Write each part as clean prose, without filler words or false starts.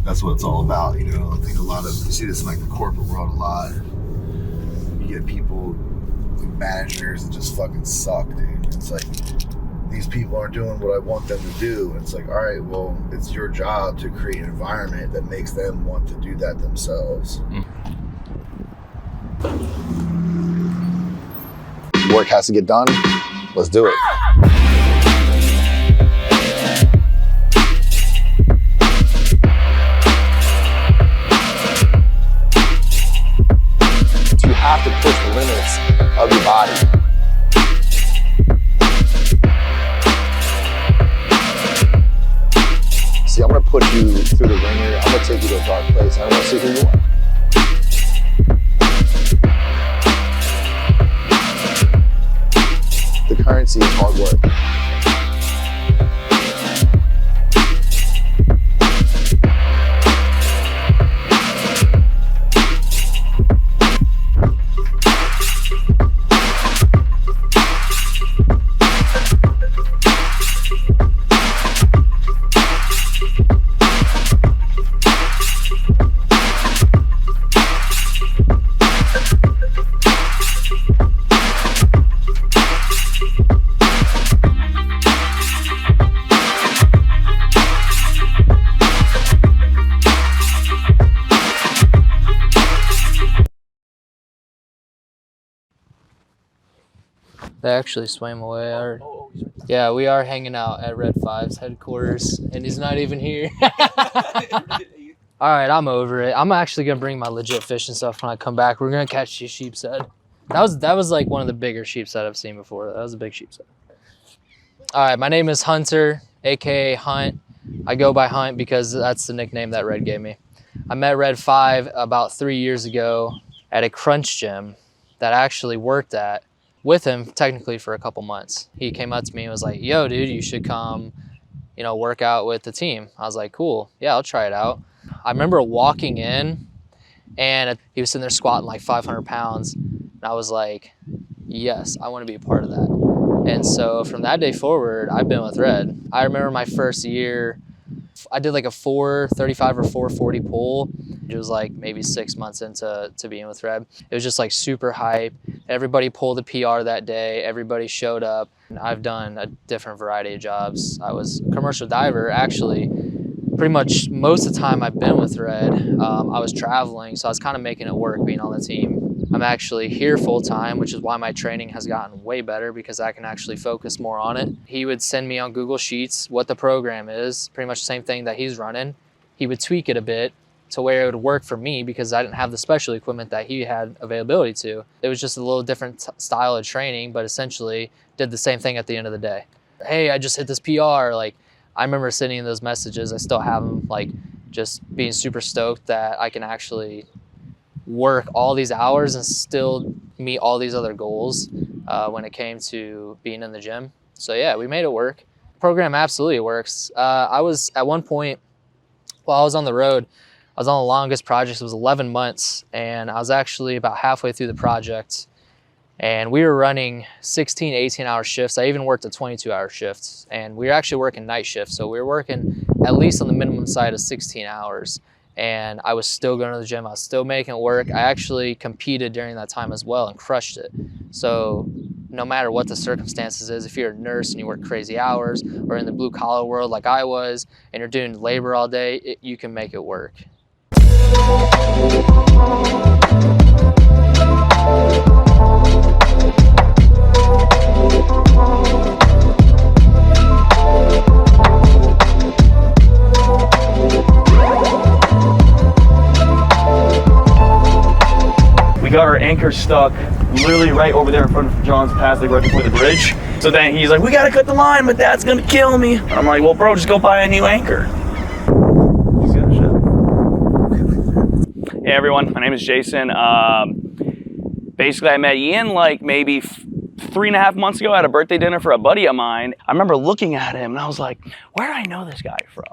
That's what it's all about, you know. I think you see this in like the corporate world a lot. You get people, managers that just fucking suck, dude. It's like, these people aren't doing what I want them to do. And it's like, all right, well, it's your job to create an environment that makes them want to do that themselves. Work has to get done. Let's do it. You have to push the limits of your body. See, I'm gonna put you through the ringer. I'm gonna take you to a dark place. I want to see who you are. The currency is hard work. They actually swam away. Yeah, we are hanging out at RED5's headquarters, and he's not even here. All right, I'm over it. I'm actually gonna bring my legit fishing stuff when I come back. We're gonna catch these sheep's head. That was like one of the bigger sheep's head I've seen before. That was a big sheep's head. All right, my name is Hunter, aka Hunt. I go by Hunt because that's the nickname that Red gave me. I met RED5 about 3 years ago at a crunch gym that I actually worked at with him technically for a couple months. He came up to me and was like, yo, dude, you should come, you know, work out with the team. I was like, cool, yeah, I'll try it out. I remember walking in and he was sitting there squatting like 500 pounds. And I was like, yes, I want to be a part of that. And so from that day forward, I've been with Red. I remember my first year, I did like a 435 or 440 pull. It was like maybe 6 months into being with Red. It was just like super hype. Everybody pulled a PR that day. Everybody showed up. I've done a different variety of jobs. I was a commercial diver, actually. Pretty much most of the time I've been with Red, I was traveling, so I was kind of making it work being on the team. I'm actually here full time, which is why my training has gotten way better because I can actually focus more on it. He would send me on Google Sheets what the program is, pretty much the same thing that he's running. He would tweak it a bit to where it would work for me because I didn't have the special equipment that he had availability to. It was just a little different style of training, but essentially did the same thing at the end of the day. Hey, I just hit this PR. Like, I remember sending those messages. I still have them, like just being super stoked that I can actually work all these hours and still meet all these other goals when it came to being in the gym. So yeah, we made it work. Program absolutely works. I was at one point, while I was on the road, I was on the longest project. It was 11 months, and I was actually about halfway through the project, and we were running 16, 18-hour shifts. I even worked a 22-hour shift, and we were actually working night shifts, so we were working at least on the minimum side of 16 hours, and I was still going to the gym. I was still making it work. I actually competed during that time as well and crushed it. So no matter what the circumstances is, if you're a nurse and you work crazy hours, or in the blue-collar world like I was, and you're doing labor all day, you can make it work. We got our anchor stuck literally right over there in front of John's path, like right before the bridge. So then he's like, we gotta cut the line, but that's gonna kill me. And I'm like, well, bro, just go buy a new anchor. Hey everyone, my name is Jason. Basically, I met Ian like maybe 3.5 months ago at a birthday dinner for a buddy of mine. I remember looking at him and I was like, where do I know this guy from?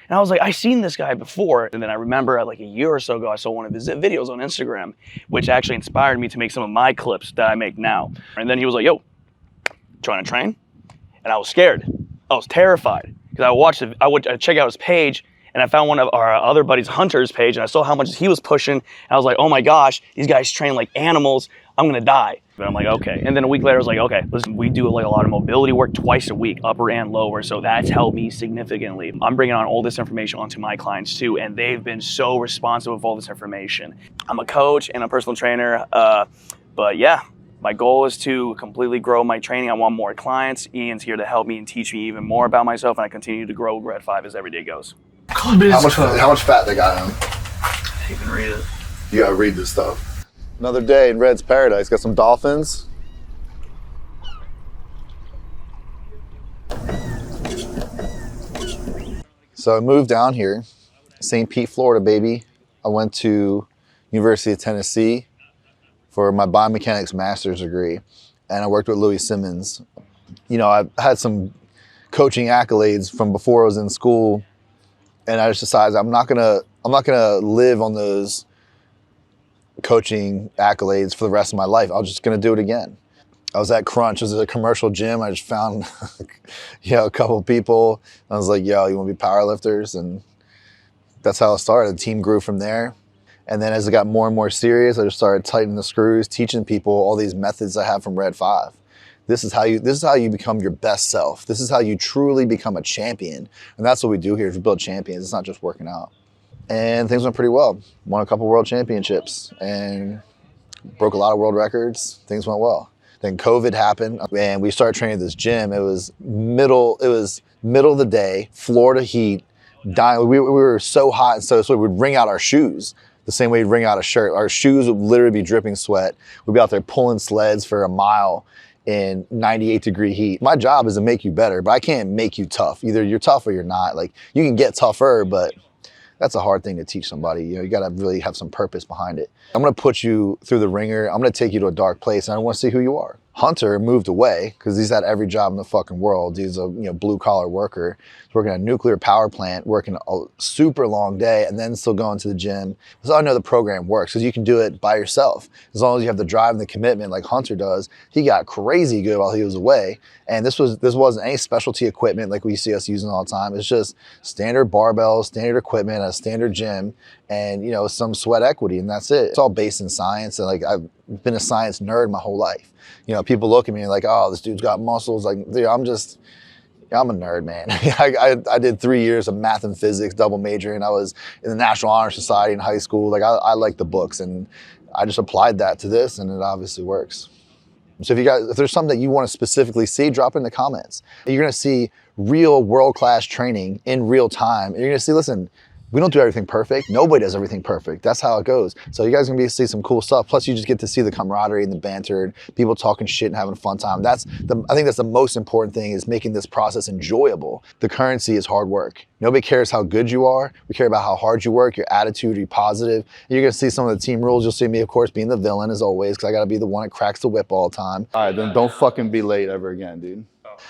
And I was like, I've seen this guy before. And then I remember like a year or so ago, I saw one of his videos on Instagram, which actually inspired me to make some of my clips that I make now. And then he was like, yo, trying to train? And I was scared. I was terrified because I would check out his page And I found one of our other buddies, Hunter's page, and I saw how much he was pushing. And I was like, oh my gosh, these guys train like animals. I'm gonna die. But I'm like, okay. And then a week later, I was like, okay, listen, we do like a lot of mobility work twice a week, upper and lower. So that's helped me significantly. I'm bringing on all this information onto my clients too, and they've been so responsive with all this information. I'm a coach and a personal trainer, but yeah, my goal is to completely grow my training. I want more clients. Ian's here to help me and teach me even more about myself, and I continue to grow Red 5 as every day goes. How much fat they got in them? You can read it. You gotta read this stuff. Another day in Red's paradise. Got some dolphins. So I moved down here, St. Pete, Florida, baby. I went to University of Tennessee for my biomechanics master's degree, and I worked with Louis Simmons. You know, I've had some coaching accolades from before I was in school, and I just decided I'm not gonna live on those coaching accolades for the rest of my life. I'm just gonna do it again. I was at Crunch. It was a commercial gym. I just found, a couple of people. I was like, yo, you want to be powerlifters? And that's how it started. The team grew from there. And then as it got more and more serious, I just started tightening the screws, teaching people all these methods I have from Red 5. This is how you become your best self. This is how you truly become a champion. And that's what we do here, is we build champions. It's not just working out. And things went pretty well. Won a couple world championships and broke a lot of world records. Things went well. Then COVID happened and we started training at this gym. It was middle of the day, Florida heat, dying. We were so hot and so we'd wring out our shoes the same way we'd wring out a shirt. Our shoes would literally be dripping sweat. We'd be out there pulling sleds for a mile in 98-degree heat. My job is to make you better, but I can't make you tough. Either you're tough or you're not. Like, you can get tougher, but that's a hard thing to teach somebody. You know, you gotta really have some purpose behind it. I'm gonna put you through the ringer. I'm gonna take you to a dark place, and I wanna see who you are. Hunter moved away because he's had every job in the fucking world. He's a blue collar worker. He's working at a nuclear power plant, working a super long day, and then still going to the gym. So I know the program works because you can do it by yourself. As long as you have the drive and the commitment like Hunter does. He got crazy good while he was away. And this wasn't any specialty equipment like we see us using all the time. It's just standard barbells, standard equipment, a standard gym, and some sweat equity, and that's it. It's all based in science, and like I've been a science nerd my whole life. People look at me like, oh, this dude's got muscles. Like, dude, I'm a nerd, man. I did 3 years of math and physics, double majoring. I was in the National Honor Society in high school. Like, I like the books, and I just applied that to this, and it obviously works. So if there's something that you want to specifically see, drop it in the comments. You're gonna see real world-class training in real time. And you're gonna see, listen, we don't do everything perfect. Nobody does everything perfect. That's how it goes. So you guys are gonna be able to see some cool stuff. Plus you just get to see the camaraderie and the banter and people talking shit and having a fun time. I think that's the most important thing, is making this process enjoyable. The currency is hard work. Nobody cares how good you are. We care about how hard you work, your attitude, you're positive. You're gonna see some of the team rules. You'll see me, of course, being the villain as always, because I gotta be the one that cracks the whip all the time. All right, then don't fucking be late ever again, dude.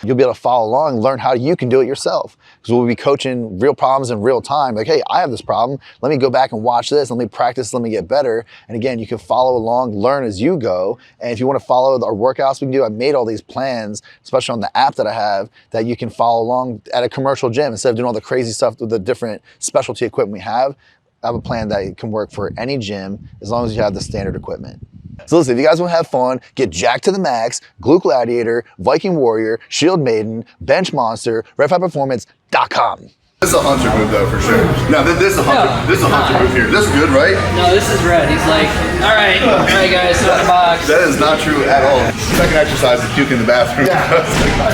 You'll be able to follow along and learn how you can do it yourself. Because we'll be coaching real problems in real time. Like, hey, I have this problem. Let me go back and watch this. Let me practice. Let me get better. And again, you can follow along, learn as you go. And if you want to follow our workouts we can do, I made all these plans, especially on the app that I have, that you can follow along at a commercial gym. Instead of doing all the crazy stuff with the different specialty equipment we have, I have a plan that can work for any gym as long as you have the standard equipment. So listen, if you guys want to have fun, get jacked to the max, Glute Gladiator, Viking Warrior, Shield Maiden, Bench Monster, Red5Performance.com. This is a Hunter move though, for sure. No, this is a Hunter. No, this is a Hunter move here. This is good, right? No, this is Red. He's like, all right guys, start the box. That is not true at all. Second exercise is puke in the bathroom. Yeah.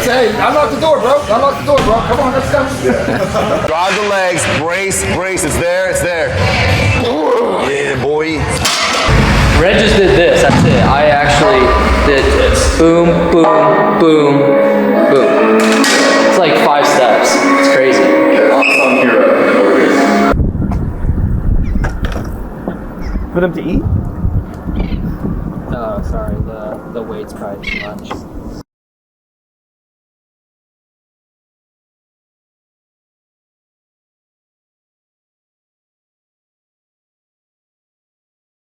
Hey, unlock the door, bro. Unlock the door, bro. Come on, let's go. Yeah. Drive the legs, brace. It's there. Yeah, boy. Red just did this, that's it. I actually did this. Boom, boom, boom, boom. It's like 5 steps. It's crazy. For them to eat? Oh, sorry, the weight's probably too much.